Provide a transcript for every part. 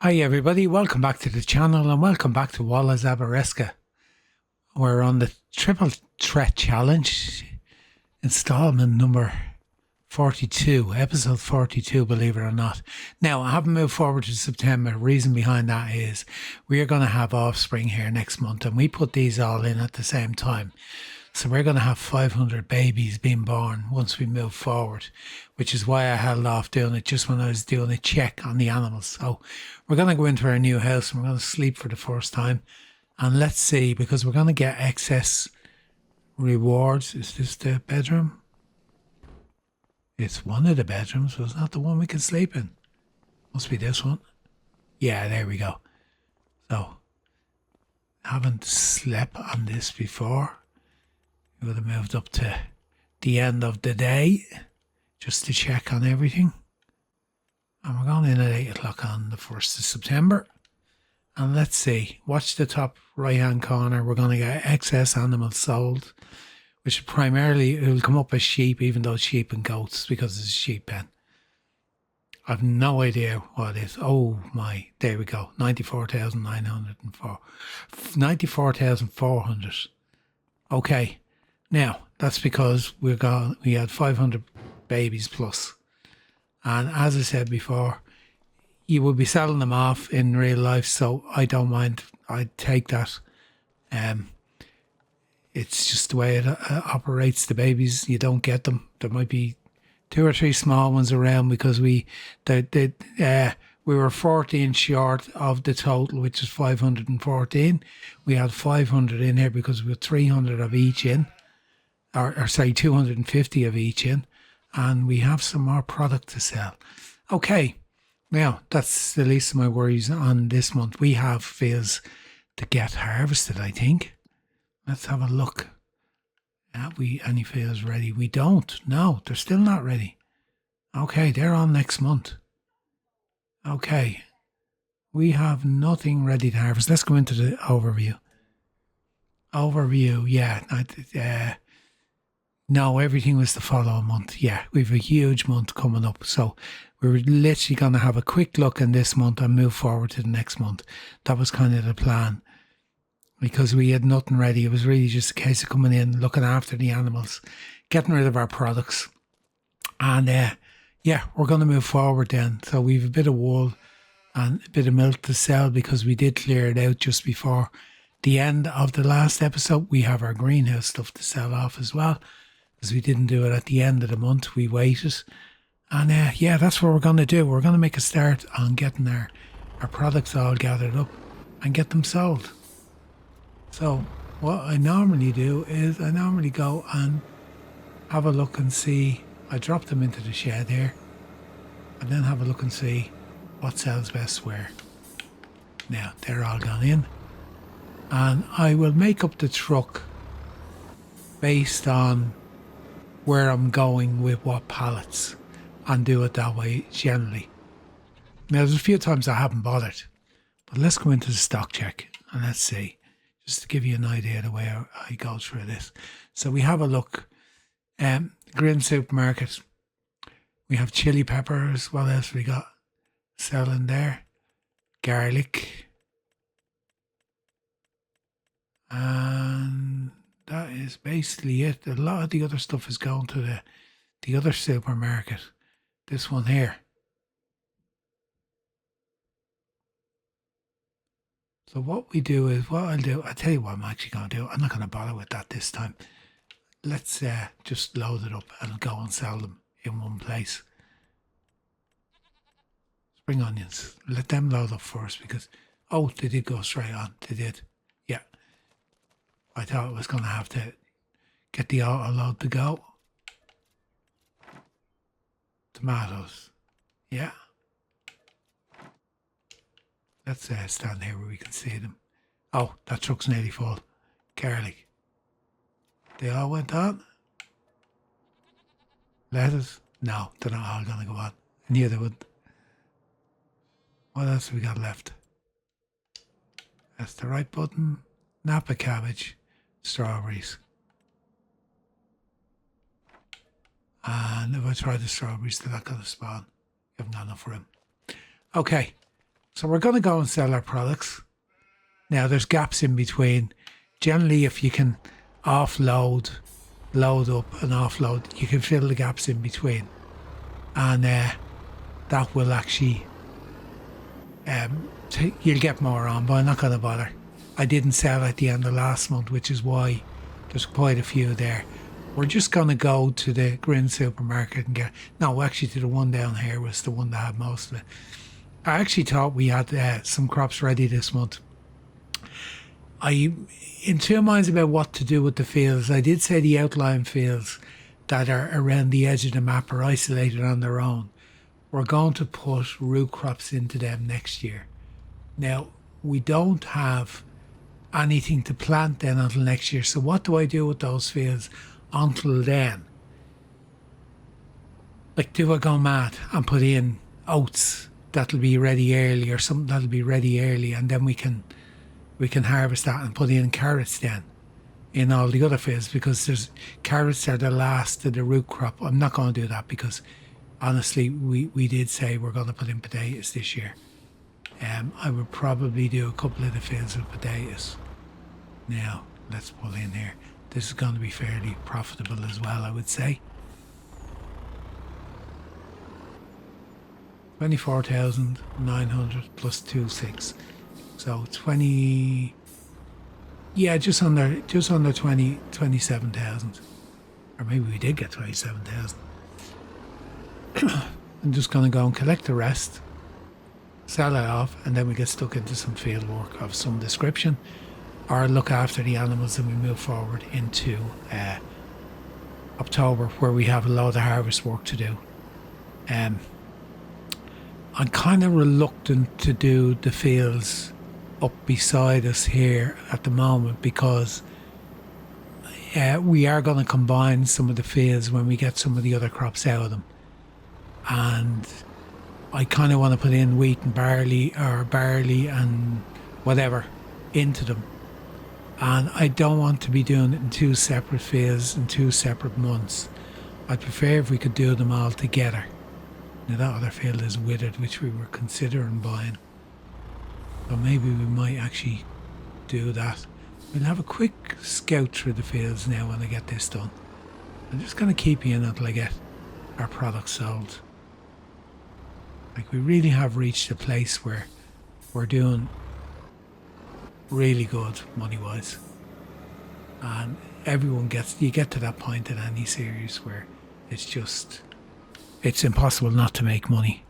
Hi everybody, welcome back to the channel and welcome back to Walla Zabareska. We're on the Triple Threat Challenge, installment number 42, episode 42, believe it or not. Now, I haven't moved forward to September. The reason behind that is we are going to have offspring here next month and we put these all in at the same time. So we're going to have 500 babies being born once we move forward, which is why I held off doing it just when I was doing a check on the animals. So we're going to go into our new house and we're going to sleep for the first time. And let's see, because we're going to get excess rewards. Is this the bedroom? It's one of the bedrooms, so it's not the one we can sleep in. Must be this one. Yeah, there we go. So, haven't slept on this before. We would have moved up to the end of the day just to check on everything. And we're going in at 8 o'clock on the 1st of September. And let's see, watch the top right hand corner. We're going to get excess animals sold, which primarily it will come up as sheep, even though it's sheep and goats because it's a sheep pen. I've no idea what it is. Oh my, there we go. 94,904. 94,400. Okay. Now, that's because we had 500 babies plus. And as I said before, you will be selling them off in real life, so I don't mind. I take that. It's just the way it operates. The babies, you don't get them. There might be 2 or 3 small ones around because we were 14 short of the total, which is 514. We had 500 in here because we had 300 of each in. Or say 250 of each in, and we have some more product to sell. Okay, now that's the least of my worries on this month. We have fields to get harvested, I think. Let's have a look. Have we any fields ready? We don't. No, they're still not ready. Okay, they're on next month. Okay, we have nothing ready to harvest. Let's go into the overview. Overview, yeah. No, everything was the following month. Yeah, we have a huge month coming up. So we're literally going to have a quick look in this month and move forward to the next month. That was kind of the plan because we had nothing ready. It was really just a case of coming in, looking after the animals, getting rid of our products. And we're going to move forward then. So we have a bit of wool and a bit of milk to sell because we did clear it out just before the end of the last episode. We have our greenhouse stuff to sell off as well. Because we didn't do it at the end of the month, we waited. And that's what we're going to do. We're going to make a start on getting our products all gathered up and get them sold. So what I normally do is I normally go and have a look and see. I drop them into the shed here and then have a look and see what sells best where. Now, they're all gone in. And I will make up the truck based on where I'm going with what pallets and do it that way generally. Now there's a few times I haven't bothered, but let's go into the stock check and let's see, just to give you an idea of the way I go through this. So we have a look. Green supermarket. We have chili peppers. What else we got selling there? Garlic. And that is basically it. A lot of the other stuff is going to the other supermarket. This one here. So what we do is, what I'll tell you what I'm actually going to do. I'm not going to bother with that this time. Let's just load it up and go and sell them in one place. Spring onions. Let them load up first because, they did go straight on. They did. Yeah. I thought I was going to have to get the auto load to go. Tomatoes. Yeah. Let's stand here where we can see them. Oh, that truck's nearly full. Garlic. They all went on? Lettuce? No, they're not all going to go on. I knew they would. What else have we got left? That's the right button. Napa cabbage. Strawberries. And if I try the strawberries, they're not going to spawn. You haven't got enough room. Okay. So we're going to go and sell our products. Now there's gaps in between. Generally, if you can offload, load up and offload, you can fill the gaps in between. And that will actually, you'll get more on, but I'm not going to bother. I didn't sell at the end of last month, which is why there's quite a few there. We're just going to go to the Grin supermarket and get, no, actually to the one down here was the one that had most of it. I actually thought we had some crops ready this month. I'm in two minds about what to do with the fields. I did say the outlying fields that are around the edge of the map are isolated on their own. We're going to put root crops into them next year. Now, we don't have anything to plant then until next year. So what do I do with those fields until then? Like, do I go mad and put in oats that'll be ready early, or something that'll be ready early, and then we can harvest that and put in carrots then in all the other fields, because there's carrots are the last of the root crop. I'm not going to do that because honestly we did say we're going to put in potatoes this year. I would probably do a couple of the fields with potatoes. Now let's pull in here. This is going to be fairly profitable as well, I would say. 24,900 plus 2,600. So 20, yeah, just under 27,000. Or maybe we did get 27,000. I'm just going to go and collect the rest, sell it off, and then we get stuck into some field work of some description, or look after the animals, and we move forward into October, where we have a lot of harvest work to do. I'm kind of reluctant to do the fields up beside us here at the moment, because we are going to combine some of the fields when we get some of the other crops out of them, and I kind of want to put in wheat and barley, or barley and whatever into them, and I don't want to be doing it in two separate fields in two separate months. I'd prefer if we could do them all together. Now that other field is withered, which we were considering buying, so maybe we might actually do that. We'll have a quick scout through the fields now when I get this done. I'm just going to keep you in until I get our product sold. Like, we really have reached a place where we're doing really good money wise, and you get to that point in any series where it's impossible not to make money.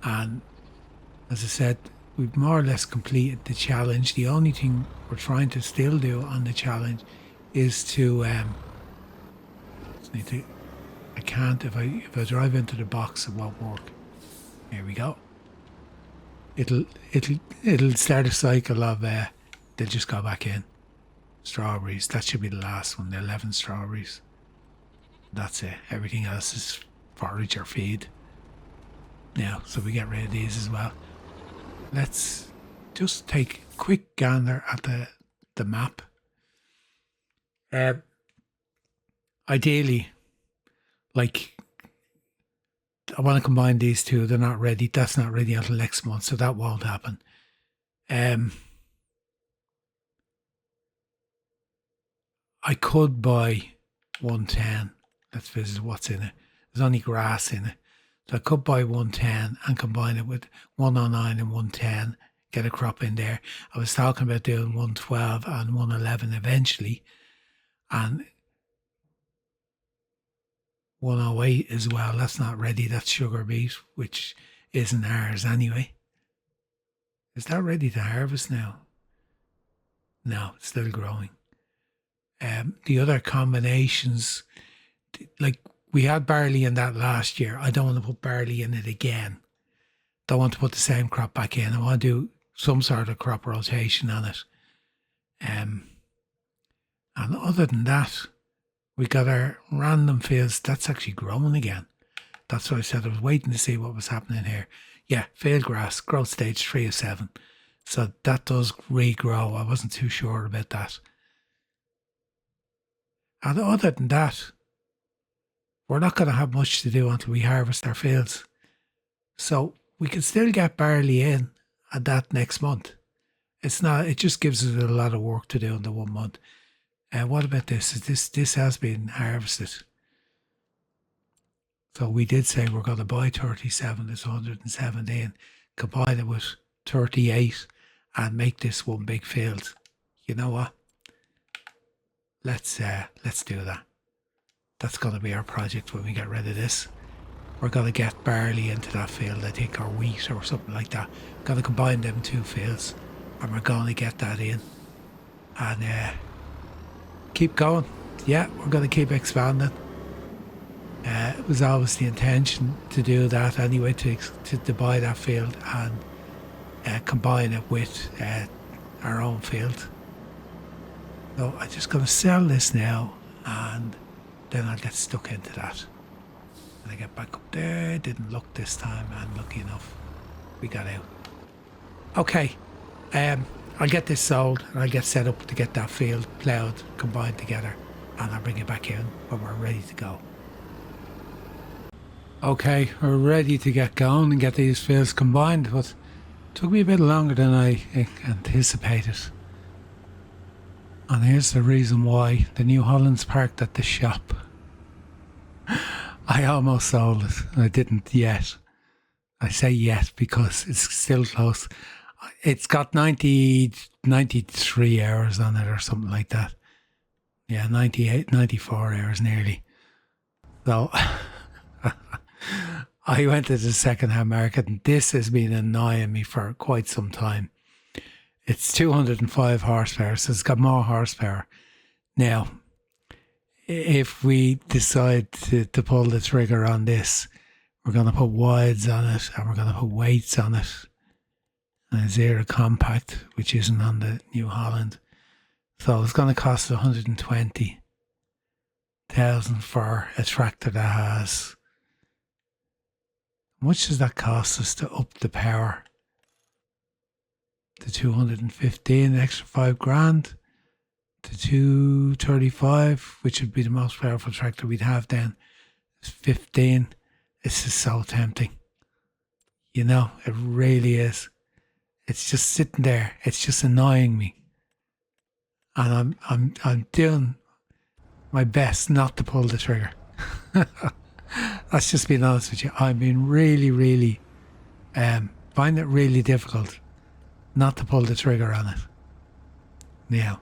And as I said, we've more or less completed the challenge. The only thing we're trying to still do on the challenge is to I can't, if I drive into the box, it won't work. Here we go. It'll start a cycle of they'll just go back in. Strawberries, that should be the last one. 11 strawberries. That's it. Everything else is forage or feed. Now, so we get rid of these as well. Let's just take a quick gander at the map. Ideally, like, I want to combine these two. They're not ready. That's not ready until next month, so that won't happen. I could buy 110. Let's visit what's in it. There's only grass in it. So I could buy 110 and combine it with 109 and 110, get a crop in there. I was talking about doing 112 and 111 eventually, and 108 as well. That's not ready. That's sugar beet, which isn't ours anyway. Is that ready to harvest now? No, it's still growing. The other combinations, like, we had barley in that last year. I don't want to put barley in it again. Don't want to put the same crop back in. I want to do some sort of crop rotation on it. And other than that, we got our random fields. That's actually growing again. That's what I said. I was waiting to see what was happening here. Yeah, field grass, growth stage 3 of 7. So that does regrow. I wasn't too sure about that. And other than that, we're not going to have much to do until we harvest our fields. So we can still get barley in and that next month. It's not. It just gives us a lot of work to do in the 1 month. What about this? This has been harvested. So we did say we're going to buy 37. It's 117. Combine it with 38 and make this one big field. You know what? Let's do that. That's going to be our project when we get rid of this. We're going to get barley into that field, I think, or wheat or something like that. Going to combine them two fields, and we're going to get that in and keep going. Yeah, we're going to keep expanding. It was always the intention to do that anyway, to buy that field and combine it with our own field. So I'm just going to sell this now, and then I'll get stuck into that. And I get back up there. Didn't look this time, and lucky enough, we got out. Okay, I'll get this sold, and I'll get set up to get that field ploughed, combined together, and I'll bring it back in when we're ready to go. Okay, we're ready to get going and get these fields combined, but it took me a bit longer than I anticipated. And here's the reason why. The New Holland's parked at the shop. I almost sold it. I didn't yet. I say yet because it's still close. It's got 93 hours on it or something like that. Yeah, 98, 94 hours nearly. So I went to the second-hand market, and this has been annoying me for quite some time. It's 205 horsepower, so it's got more horsepower. Now, if we decide to pull the trigger on this, we're going to put wides on it, and we're going to put weights on it. And a zero compact, which isn't on the New Holland. So it's going to cost 120,000 for a tractor that has. How much does that cost us to up the power? To 215, extra 5 grand. To 235, which would be the most powerful tractor we'd have then. It's 15. This is so tempting. You know, it really is. It's just sitting there. It's just annoying me. And I'm doing my best not to pull the trigger. That's just being honest with you. I've been really finding it really difficult not to pull the trigger on it. Now,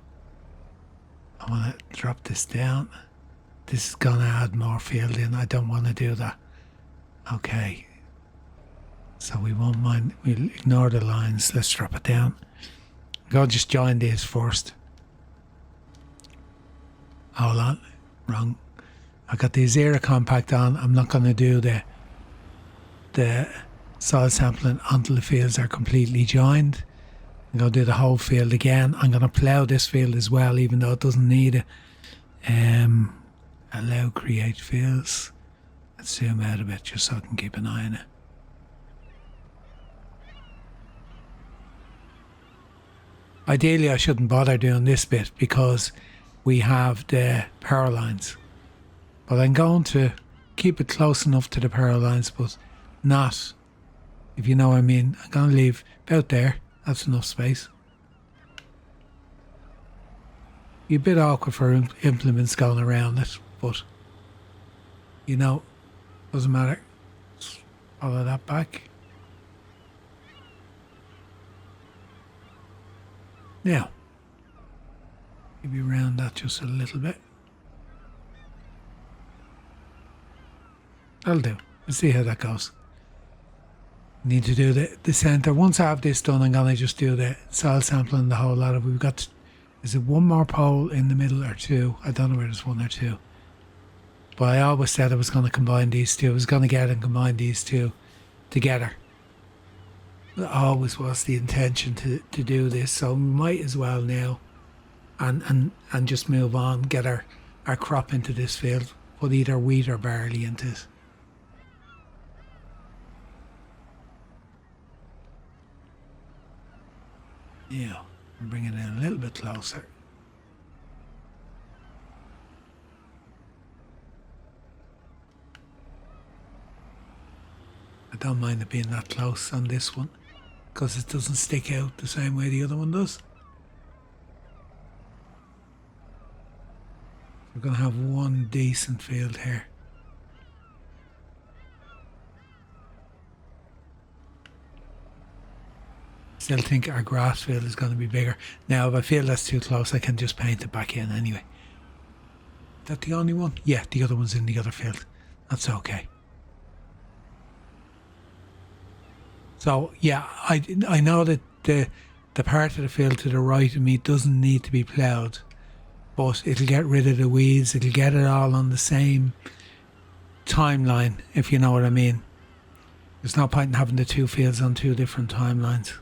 I want to drop this down. This is going to add more field in. I don't want to do that. Okay. So we won't mind. We'll ignore the lines. Let's drop it down. Go just join these first. Hold on. Wrong. I got the zero compact on. I'm not going to do the soil sampling until the fields are completely joined. I'm going to do the whole field again. I'm going to plough this field as well, even though it doesn't need it. Allow create fields. Let's zoom out a bit just so I can keep an eye on it. Ideally, I shouldn't bother doing this bit because we have the power lines. But I'm going to keep it close enough to the power lines, but not, if you know what I mean. I'm going to leave about there. That's enough space. Be a bit awkward for implements going around it, but, you know, doesn't matter. Just follow that back. Now, maybe round that just a little bit. That'll do. Let's see how that goes. Need to do the centre. Once I have this done, I'm going to just do the soil sampling, the whole lot of. We've got, is it one more pole in the middle or two? I don't know where there's one or two. But I always said I was going to combine these two. I was going to get and combine these two together. It always was the intention to do this, so we might as well now and just move on, get our crop into this field, put either wheat or barley into it. Yeah, I'm bringing it in a little bit closer. I don't mind it being that close on this one, because it doesn't stick out the same way the other one does. We're going to have one decent field here. Still think our grass field is going to be bigger. Now, if I feel that's too close, I can just paint it back in anyway. Is that the only one? Yeah, the other one's in the other field. That's okay. So, yeah, I know that the part of the field to the right of me doesn't need to be ploughed, but it'll get rid of the weeds. It'll get it all on the same timeline, if you know what I mean. There's no point in having the two fields on two different timelines.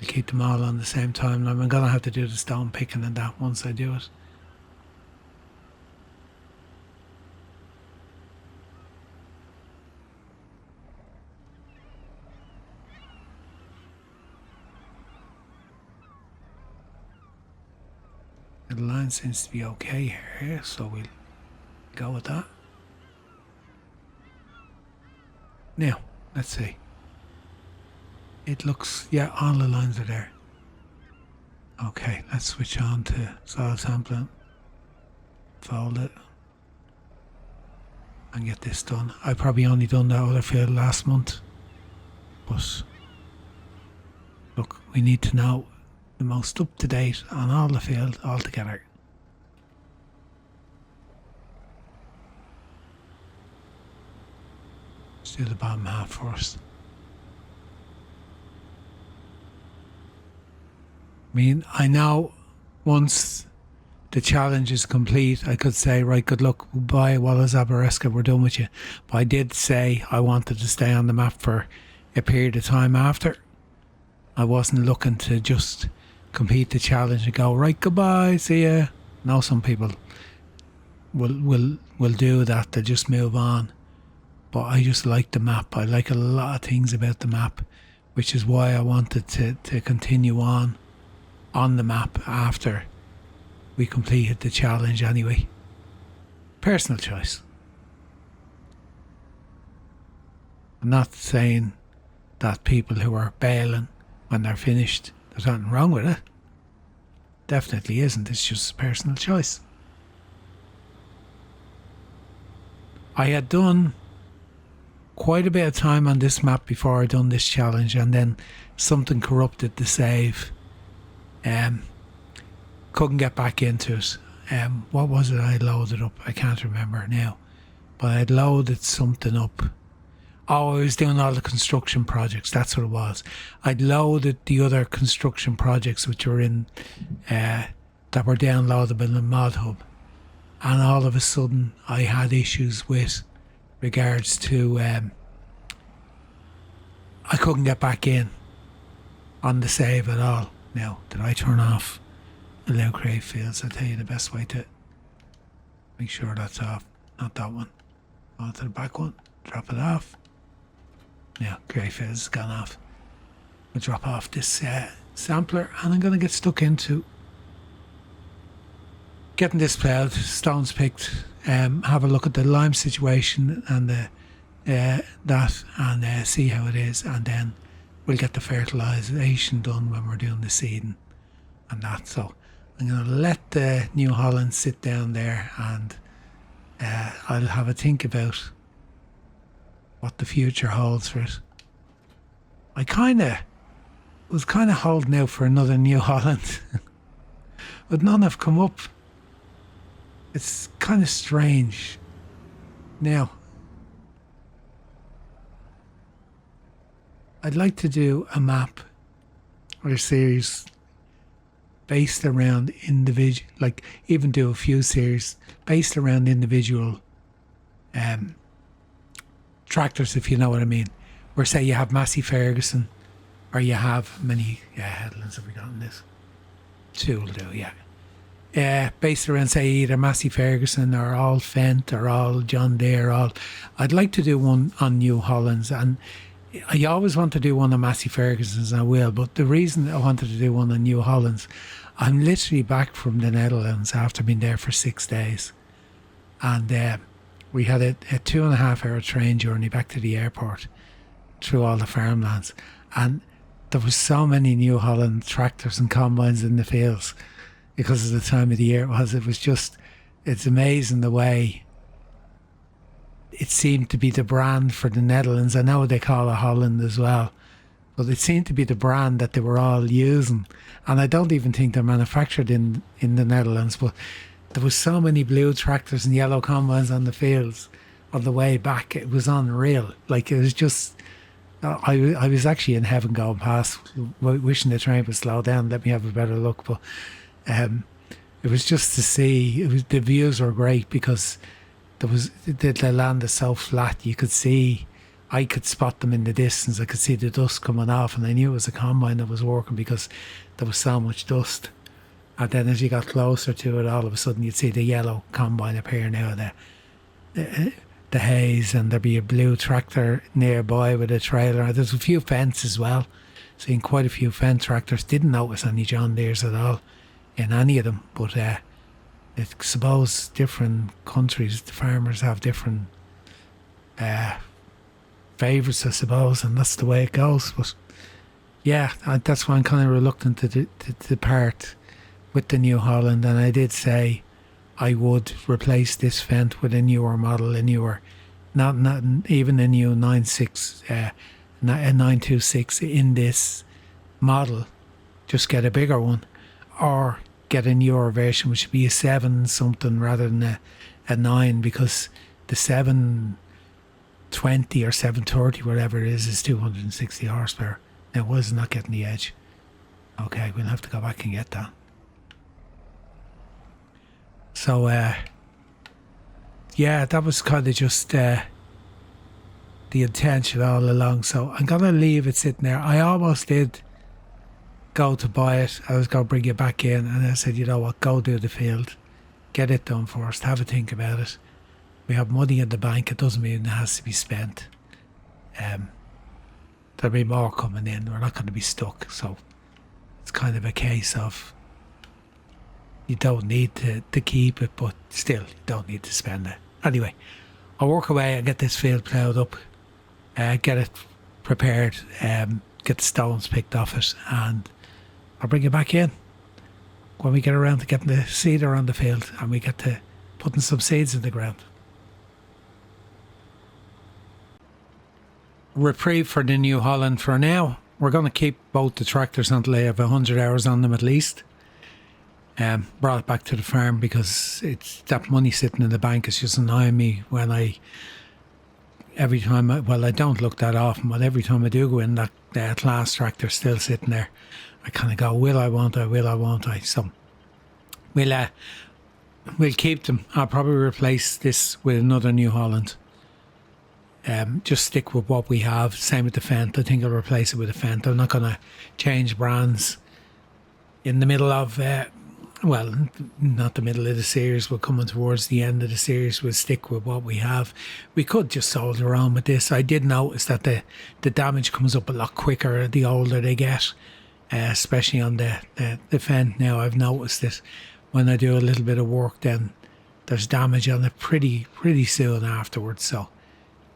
We'll keep them all on the same timeline. I'm going to have to do the stone picking and that once I do it. The line seems to be okay here, so we'll go with that. Now, let's see. It looks, yeah, all the lines are there. Okay, let's switch on to soil sampling. Fold it. And get this done. I probably only done that other field last month. But, look, we need to know the most up to date on all the field altogether. Let's do the bottom half first. I mean, I know once the challenge is complete, I could say, right, good luck, bye, Wallace Abereska, we're done with you. But I did say I wanted to stay on the map for a period of time after. I wasn't looking to just complete the challenge and go, right, goodbye, see ya. No, some people will do that, they'll just move on. But I just like the map. I like a lot of things about the map, which is why I wanted to continue on the map after we completed the challenge anyway. Personal choice. I'm not saying that people who are bailing when they're finished, there's nothing wrong with it. Definitely isn't. It's just a personal choice. I had done quite a bit of time on this map before I done this challenge, and then something corrupted the save. Couldn't get back into it. What was it I loaded up? I can't remember now. But I'd loaded something up. Oh, I was doing all the construction projects. That's what it was. I'd loaded the other construction projects which were in that were downloadable in the Mod Hub, and all of a sudden I had issues with regards to I couldn't get back in on the save at all. Now, did I turn off allow create fields? I'll tell you the best way to make sure that's off. Not that one. Go to the back one. Drop it off. Now, create fields has gone off. I'll drop off this sampler, and I'm going to get stuck into getting this ploughed, stones picked, have a look at the lime situation and that, and see how it is, and then we'll get the fertilisation done when we're doing the seeding and that. So I'm going to let the New Holland sit down there, and I'll have a think about what the future holds for it. I was kind of holding out for another New Holland, but none have come up. It's kind of strange. Now, I'd like to do a map or a series based around individual, like even do a few series based around individual tractors, if you know what I mean. Where say you have Massey Ferguson, or you have many headlands have we got in this? Two will do, yeah. Based around say either Massey Ferguson or all Fent or all John Deere, all. I'd like to do one on New Hollands, and I always want to do one on Massey Ferguson's, and I will, but the reason I wanted to do one on New Hollands, I'm literally back from the Netherlands after being there for 6 days, and we had a 2.5 hour train journey back to the airport through all the farmlands, and there was so many New Holland tractors and combines in the fields because of the time of the year it was. It was just, it's amazing the way it seemed to be the brand for the Netherlands. I know they call it Holland as well, but it seemed to be the brand that they were all using. And I don't even think they're manufactured in the Netherlands, but there was so many blue tractors and yellow combines on the fields on the way back. It was unreal. Like, it was just, I was actually in heaven going past, wishing the train would slow down, let me have a better look. But it was just to see, the views were great because there was the land is so flat. You could see, I could spot them in the distance. I could see the dust coming off, and I knew it was a combine that was working because there was so much dust. And then as you got closer to it, all of a sudden you'd see the yellow combine appear now, the haze, and there'd be a blue tractor nearby with a trailer. There's a few Fendt as well. Seen quite a few Fendt tractors. Didn't notice any John Deeres at all in any of them. But I suppose different countries, the farmers have different favourites, I suppose, and that's the way it goes. But yeah, that's why I'm kind of reluctant to part with the New Holland. And I did say I would replace this Fendt with a newer model, not even a new 926 in this model. Just get a bigger one, or get a newer version, which would be a 7 something rather than a 9, because the 720 or 730, whatever it is 260 horsepower. Now, it was not getting the edge. Okay, we'll have to go back and get that. So, yeah, that was kind of just the intention all along. So I'm going to leave it sitting there. I almost did go to buy it. I was going to bring it back in, and I said, you know what, go do the field. Get it done first. Have a think about it. We have money in the bank. It doesn't mean it has to be spent. There'll be more coming in. We're not going to be stuck. So it's kind of a case of you don't need to keep it, but still, you don't need to spend it. Anyway, I'll work away and get this field ploughed up, get it prepared, get the stones picked off it, and I'll bring it back in when we get around to getting the seeder on the field and we get to putting some seeds in the ground. Reprieve for the New Holland for now. We're going to keep both the tractors until they have 100 hours on them at least. Brought it back to the farm because it's that money sitting in the bank is just annoying me when I don't look that often, but every time I do go in, that class tractor still sitting there. I kind of go, will I, won't I? So we'll keep them. I'll probably replace this with another New Holland. Just stick with what we have. Same with the Fendt. I think I'll replace it with a Fendt. I'm not going to change brands in the middle of not the middle of the series, but coming towards the end of the series, we'll stick with what we have. We could just soldier on with this. I did notice that the damage comes up a lot quicker the older they get, especially on the Fendt now. I've noticed it when I do a little bit of work, then there's damage on it pretty soon afterwards. So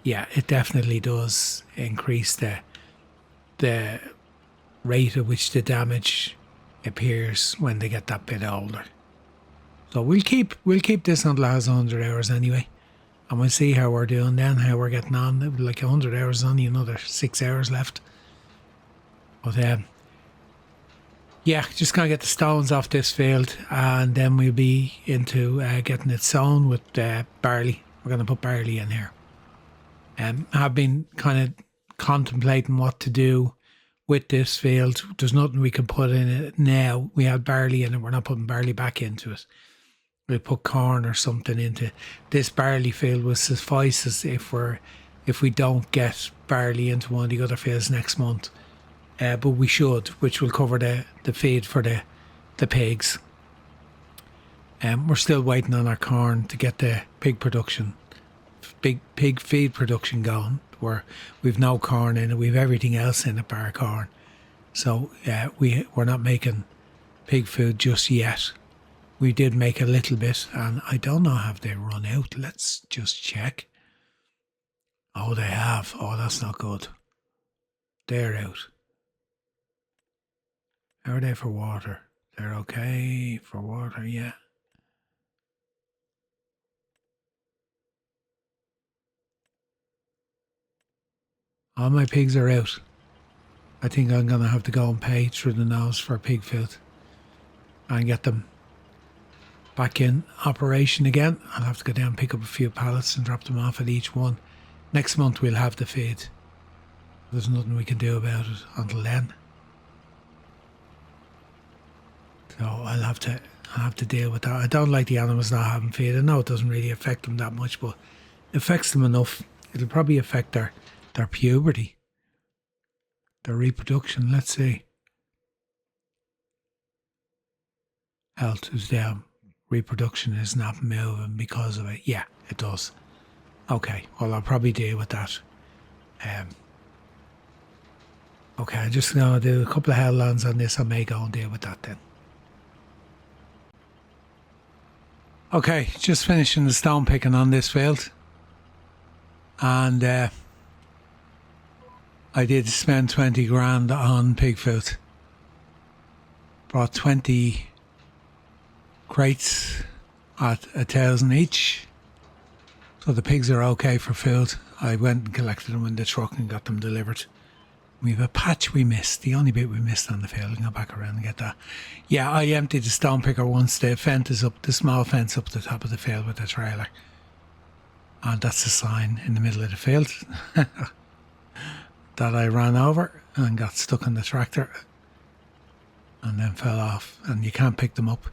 yeah, it definitely does increase the rate at which the damage appears when they get that bit older. So we'll keep this until it has 100 hours anyway, and we'll see how we're doing then, how we're getting on. Like 100 hours, only another 6 hours left. But yeah, just gonna get the stones off this field, and then we'll be into getting it sown with barley. We're gonna put barley in here. I've been kind of contemplating what to do with this field. There's nothing we can put in it now. We have barley in it. We're not putting barley back into it. We'll put corn or something into it. This barley field will suffice us if we don't get barley into one of the other fields next month. But we should, which will cover the feed for the pigs. We're still waiting on our corn to get the pig feed production going, where we've no corn in it. We've everything else in it bar corn. So we're not making pig food just yet. We did make a little bit, and I don't know, have they run out? Let's just check. Oh, they have. Oh, that's not good. They're out. How are they for water? They're okay for water, yeah. All my pigs are out. I think I'm going to have to go and pay through the nose for pig food and get them back in operation again. I'll have to go down and pick up a few pallets and drop them off at each one. Next month we'll have the feed. There's nothing we can do about it until then. So I'll have to deal with that. I don't like the animals not having feed. I know it doesn't really affect them that much, but it affects them enough. It'll probably affect their puberty, their reproduction. Let's see. Health is down. Reproduction is not moving because of it. Yeah, it does. Okay, well, I'll probably deal with that. Okay, I'm just going to do a couple of headlands on this. I may go and deal with that then. Okay, just finishing the stone picking on this field. And I did spend 20 grand on pig food. Brought 20 crates at 1,000 each. So the pigs are okay for food. I went and collected them in the truck and got them delivered. We have a patch we missed, the only bit we missed on the field. I'll go back around and get that. Yeah, I emptied the stone picker once the fence is up, the small fence up the top of the field with the trailer. And that's a sign in the middle of the field that I ran over and got stuck on the tractor and then fell off. And you can't pick them up.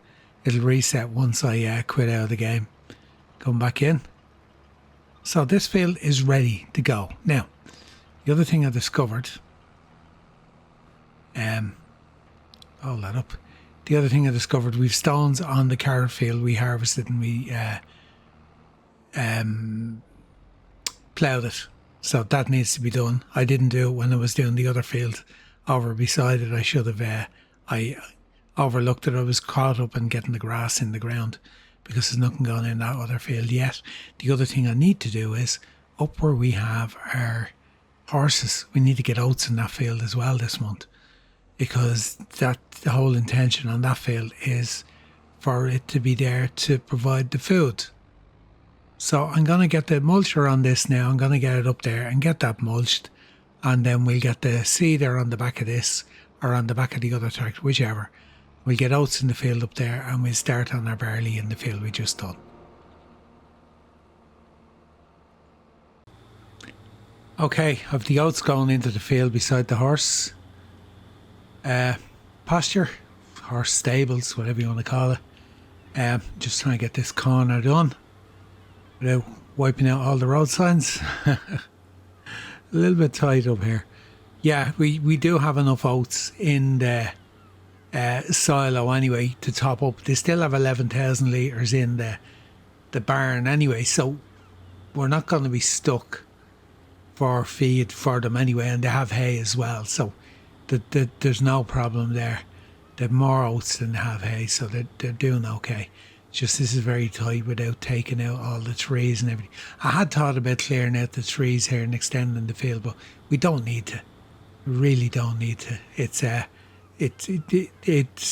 It'll reset once I quit out of the game. Come back in. So this field is ready to go. Now, the other thing I discovered, hold that up. The other thing I discovered, we've stones on the carrot field we harvested and we ploughed it. So that needs to be done. I didn't do it when I was doing the other field over beside it. I should have, I overlooked it. I was caught up in getting the grass in the ground because there's nothing going in that other field yet. The other thing I need to do is up where we have our horses, we need to get oats in that field as well this month, because the whole intention on that field is for it to be there to provide the food. So I'm going to get the mulcher on this now. I'm going to get it up there and get that mulched, and then we'll get the seeder on the back of this or on the back of the other tractor, whichever. We'll get oats in the field up there and we'll start on our barley in the field we just done. Okay, I've the oats going into the field beside the horse pasture, horse stables, whatever you want to call it. Just trying to get this corner done without wiping out all the road signs. A little bit tight up here. Yeah, we do have enough oats in the silo anyway to top up. They still have 11,000 litres in the barn anyway, so we're not going to be stuck for feed for them anyway, and they have hay as well, so there's no problem there. They have more oats than they have hay, so they're doing okay. Just this is very tight without taking out all the trees and everything. I had thought about clearing out the trees here and extending the field, but we don't need to. We really don't need to. It's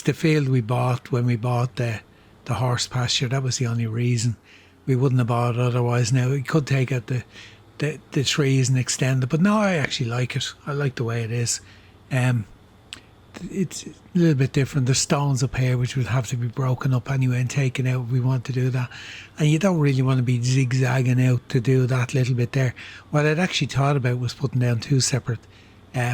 the field we bought when we bought the horse pasture. That was the only reason. We wouldn't have bought it otherwise. Now we could take out the trees and extend it, but no, I actually like it. I like the way it is. It's a little bit different. There's stones up here which would have to be broken up anyway and taken out if we want to do that, and you don't really want to be zigzagging out to do that little bit there. What I'd actually thought about was putting down two separate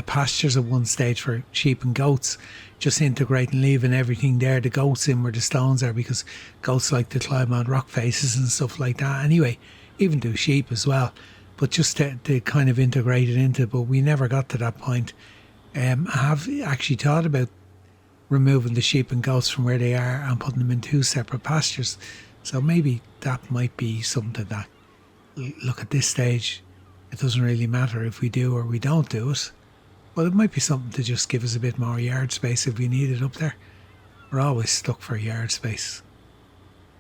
pastures at one stage for sheep and goats, just integrating, leaving everything there, the goats in where the stones are, because goats like to climb on rock faces and stuff like that anyway, even do sheep as well, but just to kind of integrate it into it. But we never got to that point. I have actually thought about removing the sheep and goats from where they are and putting them in two separate pastures, so maybe that might be something that, look, at this stage it doesn't really matter if we do or we don't do it. Well, it might be something to just give us a bit more yard space if we need it up there. We're always stuck for yard space.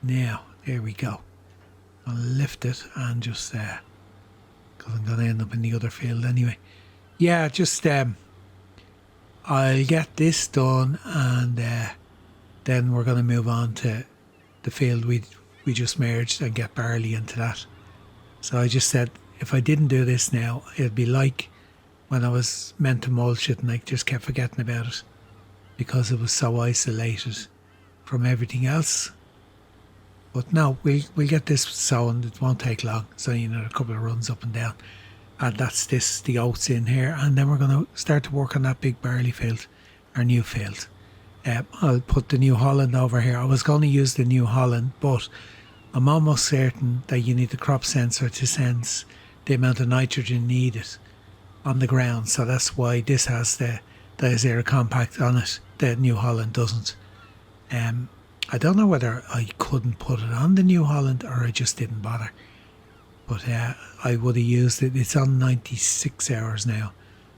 Now, there we go. I'll lift it and just, because I'm going to end up in the other field anyway. Yeah, just, I'll get this done, and then we're going to move on to the field we just merged and get barley into that. So I just said, if I didn't do this now, it'd be like when I was meant to mulch it and I just kept forgetting about it because it was so isolated from everything else. But no, we'll get this sown. It won't take long. So, a couple of runs up and down. And that's the oats in here. And then we're going to start to work on that big barley field, our new field. I'll put the New Holland over here. I was going to use the New Holland, but I'm almost certain that you need the crop sensor to sense the amount of nitrogen needed on the ground. So that's why this has the Zero Compact on it. The New Holland doesn't. I don't know whether I couldn't put it on the New Holland or I just didn't bother. But I would have used it. It's on 96 hours now.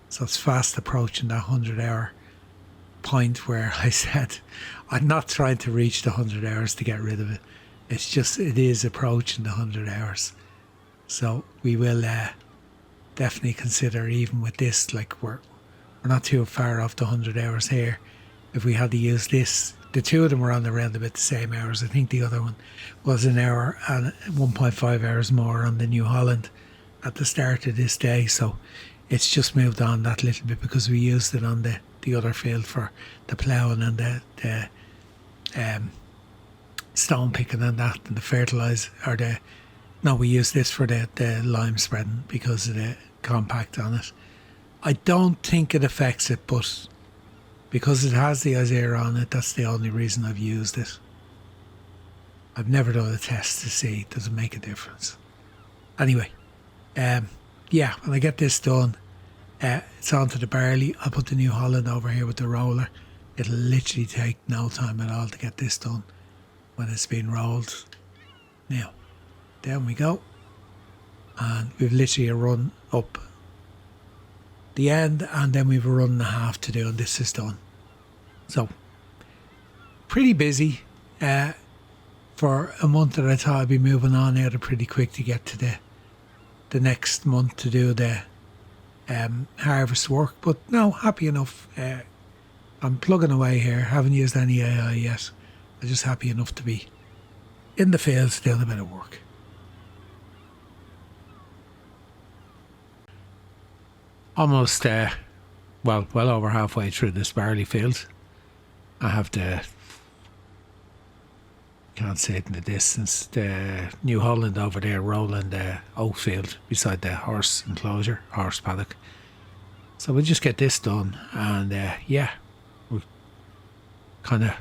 So it's fast approaching that 100-hour point where I said I'm not trying to reach the 100 hours to get rid of it. It's just, it is approaching the 100 hours. So we will definitely consider, even with this, like we're not too far off the 100 hours here. If we had to use this, the two of them were on around about the same hours. I think the other one was an hour and 1.5 hours more on the New Holland at the start of this day. So it's just moved on that little bit because we used it on the other field for the ploughing and the stone picking and that, and the fertilizer, we used this for the lime spreading because of the compact on it. I don't think it affects it, but because it has the Isaiah on it, that's the only reason I've used it. I've never done a test to see does it make a difference. Anyway, when I get this done, it's onto the barley. I'll put the New Holland over here with the roller. It'll literally take no time at all to get this done when it's been rolled. Now, down we go. And we've literally a run up the end, and then we've a run and a half to do, and this is done. So, pretty busy for a month that I thought I'd be moving on out of pretty quick to get to the next month to do the harvest work. But no, happy enough. I'm plugging away here. Haven't used any AI yet. I'm just happy enough to be in the fields doing a bit of work. Almost, well over halfway through this barley field. I have can't see it in the distance, the New Holland over there rolling the oat field beside the horse enclosure, horse paddock. So we'll just get this done, and we're kind of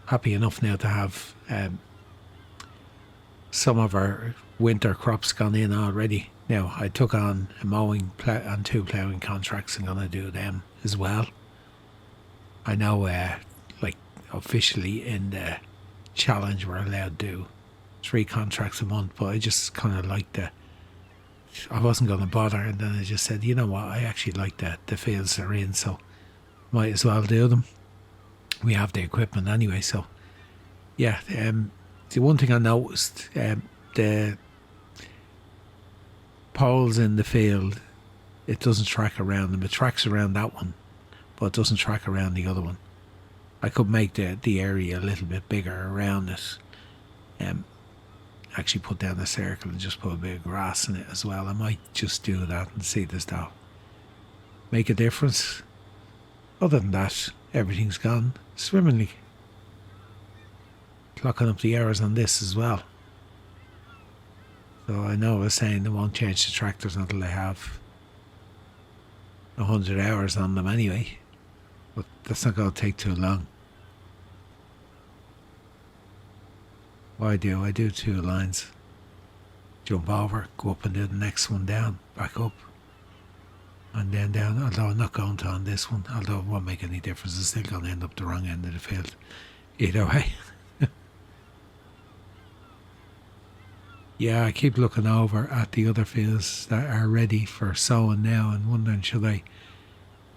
happy enough now to have some of our winter crops gone in already. Now, I took on a mowing and 2 ploughing contracts. I'm going to do them as well. I know, officially in the challenge we're allowed to do 3 contracts a month, but I just kind of like I wasn't going to bother, and then I just said, you know what, I actually like the fields they're in, so might as well do them. We have the equipment anyway, so yeah. The one thing I noticed, the poles in the field, it doesn't track around them. It tracks around that one, but it doesn't track around the other one. I could make the area a little bit bigger around it. Actually put down a circle and just put a bit of grass in it as well. I might just do that and see does that make a difference. Other than that, everything's gone swimmingly. Clocking up the hours on this as well. So I know I was saying they won't change the tractors until they have 100 hours on them anyway. But that's not going to take too long. What I do 2 lines. Jump over, go up and do the next one down, back up. And then down, although I'm not going to on this one, although it won't make any difference, it's still going to end up the wrong end of the field. Either way. Yeah, I keep looking over at the other fields that are ready for sowing now and wondering, should I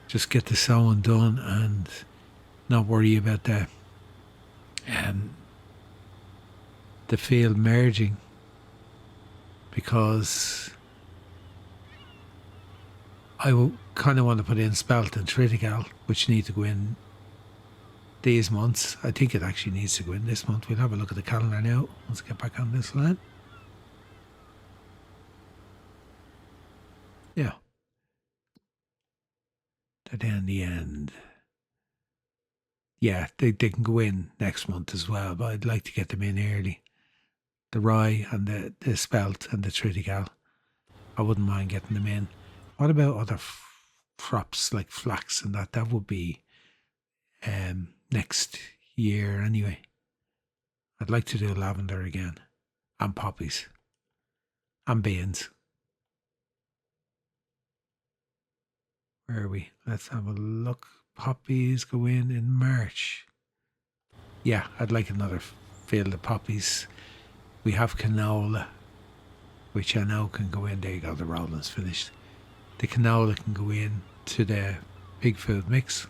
just get the sowing done and not worry about the field merging, because I kind of want to put in spelt and tritical, which need to go in these months. I think it actually needs to go in this month. We'll have a look at the calendar now once I get back on this line. Yeah. They're down the end. Yeah, they can go in next month as well, but I'd like to get them in early. The rye and the spelt and the tritical. I wouldn't mind getting them in. What about other crops like flax and that? That would be next year anyway. I'd like to do lavender again, and poppies, and beans. Where are we? Let's have a look. Poppies go in March. Yeah, I'd like another field of poppies. We have canola, which I know can go in. There you go, the rolling's finished. The canola can go in to the pig food mix.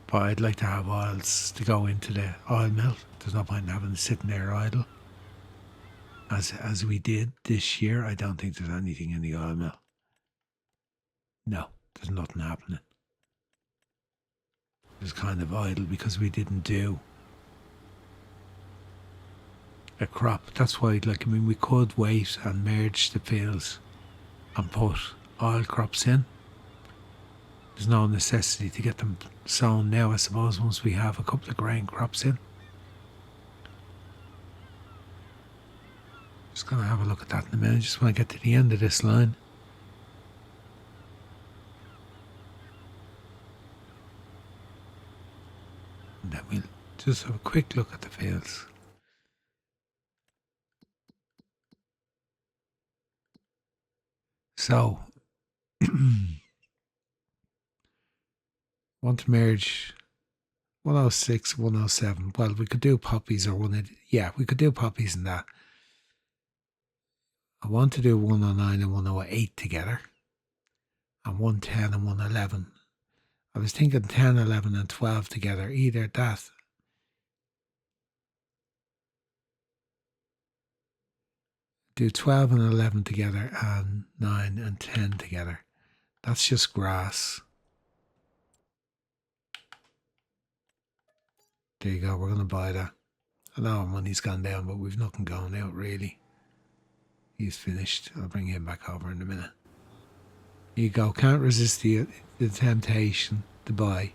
But I'd like to have oils to go into the oil mill. There's no point in having it sitting there idle. As we did this year, I don't think there's anything in the oil mill. No, there's nothing happening. It's kind of idle because we didn't do a crop. That's why, we could wait and merge the fields and put oil crops in. There's no necessity to get them sown now, I suppose, once we have a couple of grain crops in. Just going to have a look at that in a minute. Just want to get to the end of this line. And then we'll just have a quick look at the fields. So, want to merge 106, 107. Well, we could do poppies or we could do poppies and that. I want to do 109 and 108 together, and 110 and 111. I was thinking 10, 11 and 12 together, either that. Do 12 and 11 together and 9 and 10 together. That's just grass. There you go, we're going to buy that. I know our money's gone down, but we've nothing going out really. He's finished. I'll bring him back over in a minute. Here you go. Can't resist the temptation to buy.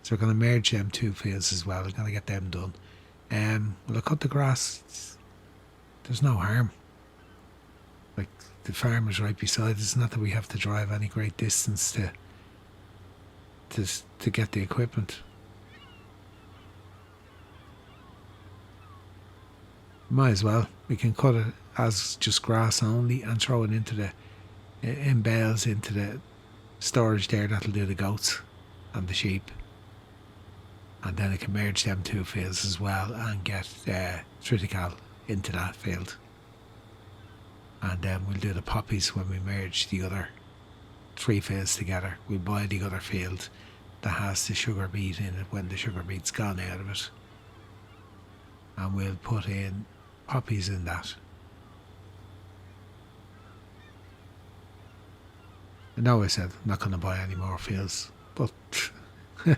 So we're going to merge them two fields as well. We're going to get them done. Will I cut the grass? There's no harm. Like, the farm is right beside us. It's not that we have to drive any great distance to get the equipment. Might as well. We can cut it as just grass only and throw it in bales into the storage there. That'll do the goats and the sheep. And then I can merge them two fields as well and get tritical into that field. And then we'll do the poppies when we merge the other three fields together. We'll buy the other field that has the sugar beet in it when the sugar beet's gone out of it. And we'll put in poppies in that. I know I said I'm not going to buy any more fields, but what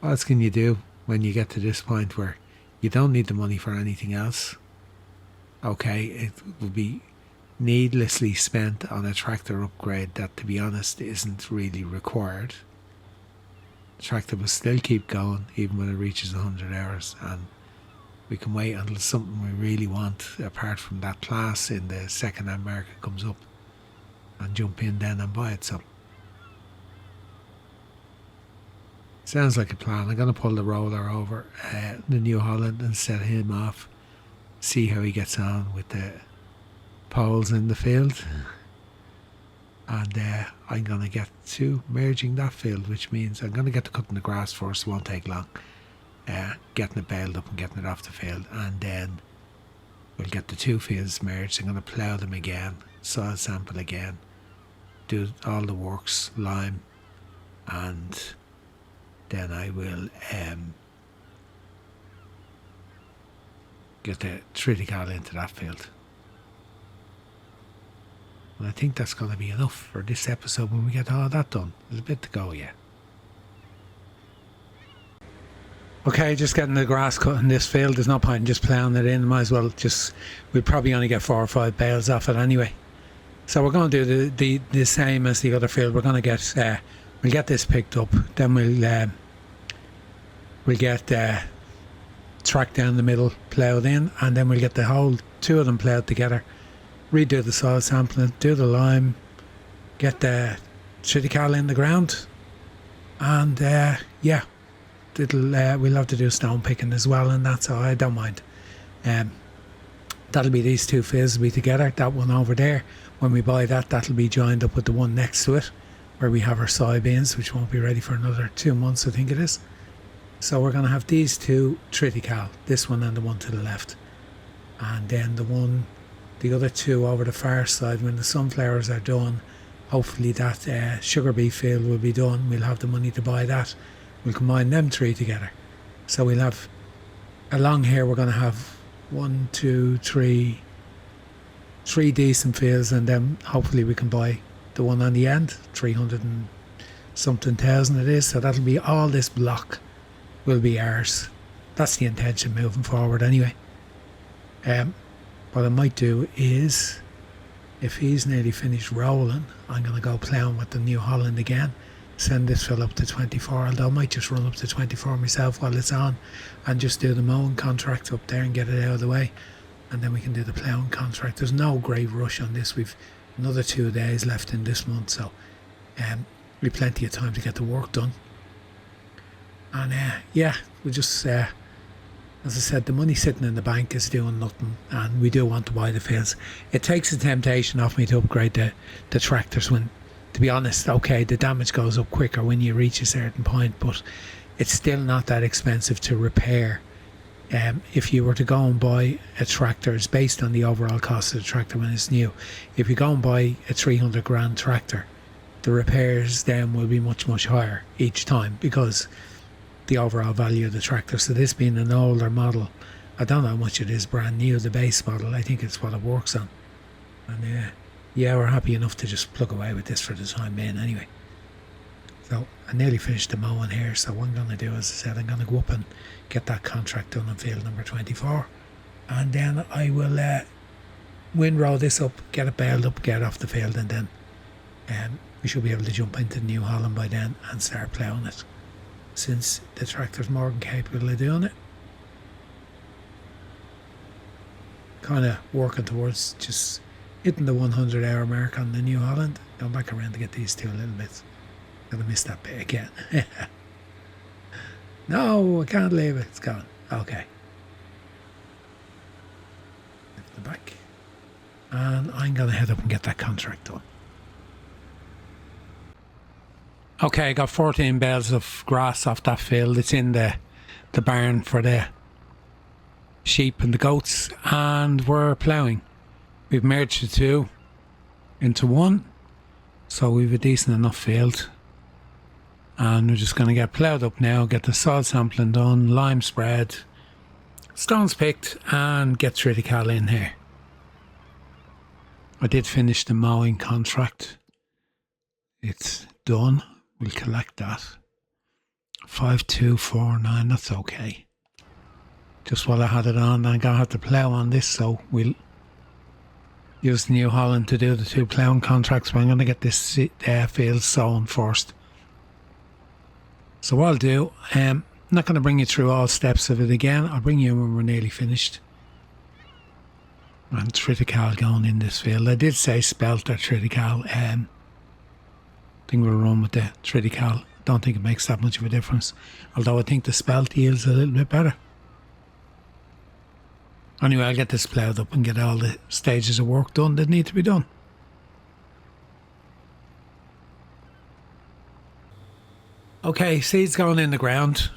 else can you do when you get to this point where you don't need the money for anything else? Okay, it will be needlessly spent on a tractor upgrade that, to be honest, isn't really required. The tractor will still keep going even when it reaches 100 hours, and we can wait until something we really want, apart from that class in the second-hand market, comes up and jump in then and buy it. So sounds like a plan. I'm going to pull the roller over the New Holland and set him off, see how he gets on with the poles in the field, and I'm going to get to merging that field, which means I'm going to get to cutting the grass first. It won't take long, getting it baled up and getting it off the field, and then we'll get the two fields merged. I'm going to plough them again, soil sample again, do all the works, lime, and then I will get the tritical into that field. And I think that's going to be enough for this episode when we get all that done. There's a bit to go yet. Okay, just getting the grass cut in this field. There's no point in just ploughing it in. Might as well we'll probably only get 4 or 5 bales off it anyway. So we're going to do the same as the other field. We're going to get, we'll get this picked up. Then we'll get track down the middle, ploughed in. And then we'll get the whole 2 of them ploughed together. Redo the soil sampling, do the lime, get the triticale in the ground. And yeah. We'll have to do stone picking as well, and that's all. I don't mind. That'll be these 2 fields will be together. That one over there, when we buy that, that'll be joined up with the one next to it, where we have our soybeans, which won't be ready for another 2 months, I think it is. So we're going to have these 2 triticale, this one and the one to the left, and then the other 2 over the far side. When the sunflowers are done, hopefully that sugar beet field will be done. We'll have the money to buy that. We'll combine them 3 together. So we'll have, along here we're going to have 1, 2, 3 decent fields, and then hopefully we can buy the one on the end, 300 and something thousand it is. So that'll be all this block will be ours. That's the intention moving forward anyway. What I might do is, if he's nearly finished rolling, I'm going to go ploughing with the New Holland again. Send this fill up to 24, although I might just run up to 24 myself while it's on and just do the mowing contract up there and get it out of the way, and then we can do the ploughing contract. There's no great rush on this. We've another 2 days left in this month, so we've plenty of time to get the work done. And yeah, we just as I said, the money sitting in the bank is doing nothing, and we do want to buy the fields. It takes the temptation off me to upgrade the tractors when, to be honest, okay, the damage goes up quicker when you reach a certain point, but it's still not that expensive to repair. If you were to go and buy a tractor, it's based on the overall cost of the tractor when it's new. If you go and buy a 300 grand tractor, the repairs then will be much, much higher each time because the overall value of the tractor. So this being an older model, I don't know how much it is brand new, the base model. I think it's what it works on. And yeah, we're happy enough to just plug away with this for the time being anyway. So I nearly finished the mowing here, so what I'm going to do, as I said, I'm going to go up and get that contract done on field number 24, and then I will windrow this up, get it baled up, get it off the field, and then we should be able to jump into New Holland by then and start ploughing it, since the tractor's more than capable of doing it. Kind of working towards just hitting the 100-hour mark on the New Holland. Going back around to get these 2 a little bit. Gonna miss that bit again. No, I can't leave it. It's gone. Okay. Lift the back. And I'm gonna head up and get that contract done. Okay, I got 14 bales of grass off that field. It's in the barn for the sheep and the goats, and we're ploughing. We've merged the 2 into 1, so we've a decent enough field, and we're just going to get ploughed up now, get the soil sampling done, lime spread, stones picked, and get triticale in here. I did finish the mowing contract. It's done. We'll collect that. 5249, that's okay. Just while I had it on, I'm going to have to plough on this, so we'll use the New Holland to do the 2 ploughing contracts, but I'm going to get this field sown first. So what I'll do, I'm not going to bring you through all steps of it again. I'll bring you when we're nearly finished. And triticale going in this field. I did say spelt or triticale. I think we'll run with the triticale. Don't think it makes that much of a difference. Although I think the spelt yields a little bit better. Anyway, I'll get this ploughed up and get all the stages of work done that need to be done. Okay, seeds going in the ground.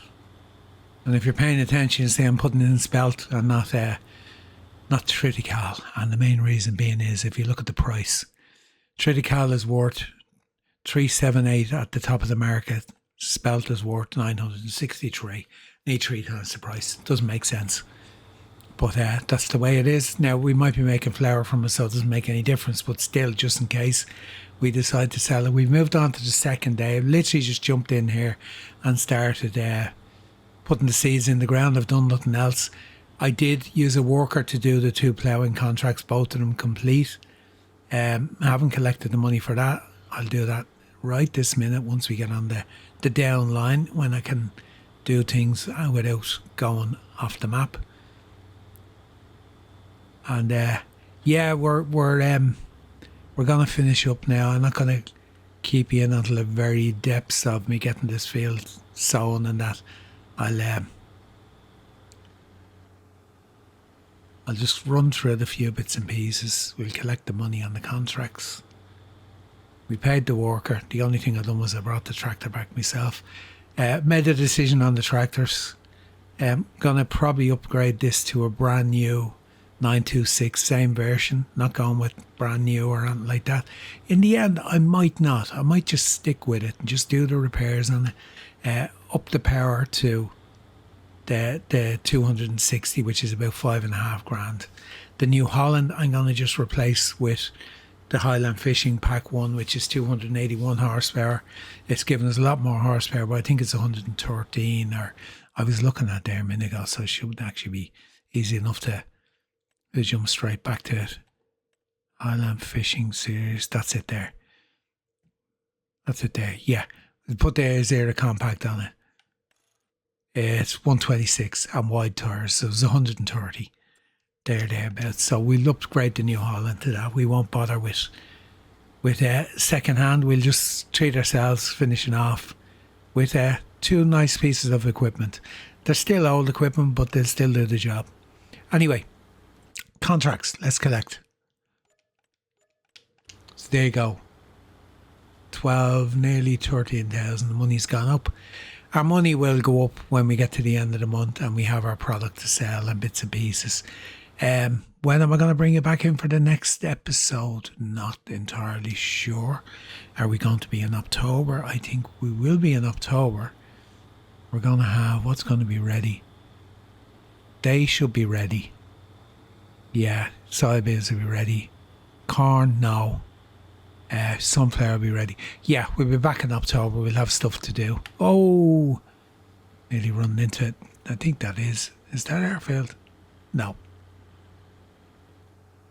And if you're paying attention, you see I'm putting in spelt and not triticale. And the main reason being is, if you look at the price, triticale is worth 378 at the top of the market. Spelt is worth 963. Need 3 times the price. Doesn't make sense. But that's the way it is. Now, we might be making flour from it, so it doesn't make any difference. But still, just in case we decide to sell it. We've moved on to the second day. I've literally just jumped in here and started putting the seeds in the ground. I've done nothing else. I did use a worker to do the 2 ploughing contracts, both of them complete. I haven't collected the money for that. I'll do that right this minute once we get on the down line, when I can do things without going off the map. And we're going to finish up now. I'm not going to keep you in until the very depths of me getting this field sown and that. I'll just run through the few bits and pieces. We'll collect the money on the contracts. We paid the worker. The only thing I've done was I brought the tractor back myself. Made a decision on the tractors. Gonna probably upgrade this to a brand new 926, same version. Not going with brand new or anything like that. In the end, I might not. I might just stick with it and just do the repairs on it. Up the power to the 260, which is about 5.5 grand. The New Holland I'm going to just replace with the Highland Fishing Pack 1, which is 281 horsepower. It's given us a lot more horsepower, but I think it's 113, or I was looking at there a minute ago, so it should actually be easy enough to jump straight back to it. Highland Fishing Series, that's it there. Yeah. Put the Zero Compact on it. It's 126 and wide tyres, so it's 130 thereabouts. So we'll upgrade the New Holland to that. We won't bother with second hand. We'll just treat ourselves finishing off with 2 nice pieces of equipment. They're still old equipment, but they'll still do the job. Anyway, contracts. Let's collect. So there you go. 12, nearly 13,000. The money's gone up. Our money will go up when we get to the end of the month and we have our product to sell and bits and pieces. When am I going to bring it back in for the next episode? Not entirely sure. Are we going to be in October? I think we will be in October. We're going to have, what's going to be ready? They should be ready. Yeah, soybeans will be ready. Corn, no. Sunflower will be ready. Yeah, we'll be back in October. We'll have stuff to do. Oh, nearly running into it. I think that is that our field? No.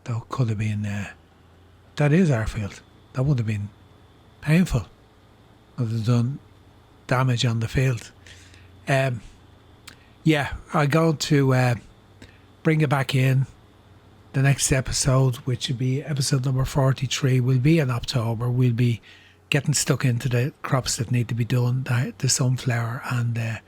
That could have been, that is our field. That would have been painful. Would have done damage on the field. Yeah, I'm going to bring it back in. The next episode, which would be episode number 43, will be in October. We'll be getting stuck into the crops that need to be done, the sunflower and the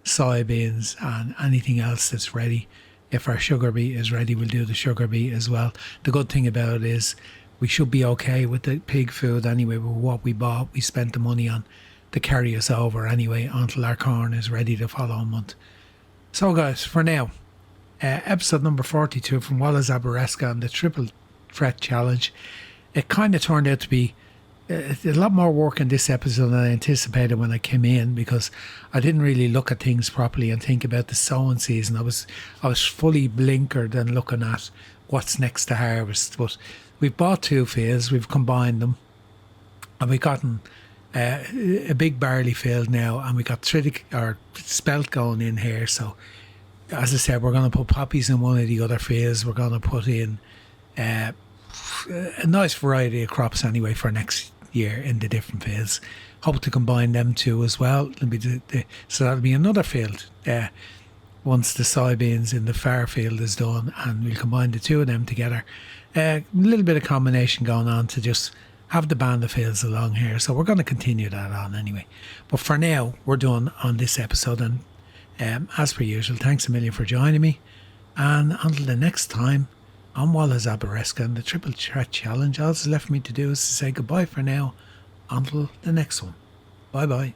soybeans and anything else that's ready. If our sugar beet is ready, we'll do the sugar beet as well. The good thing about it is we should be okay with the pig food anyway. With what we bought, we spent the money on to carry us over anyway until our corn is ready the following month. So guys, for now, episode number 42 from Wallace Aberesca and the Triple Threat Challenge. It kind of turned out to be a lot more work in this episode than I anticipated when I came in, because I didn't really look at things properly and think about the sowing season. I was fully blinkered and looking at what's next to harvest. But we've bought 2 fields, we've combined them, and we've gotten a big barley field now, and we got tritic or spelt going in here. So as I said, we're going to put poppies in one of the other fields. We're going to put in a nice variety of crops anyway for next year in the different fields. Hope to combine them 2 as well. So that'll be another field once the soybeans in the far field is done, and we'll combine the 2 of them together. A little bit of combination going on to just have the band of fields along here. So we're going to continue that on anyway. But for now, we're done on this episode, and as per usual, thanks a million for joining me, and until the next time, I'm Wallace Aberesca and the Triple Threat Challenge. All that's left me to do is to say goodbye for now until the next one. Bye bye.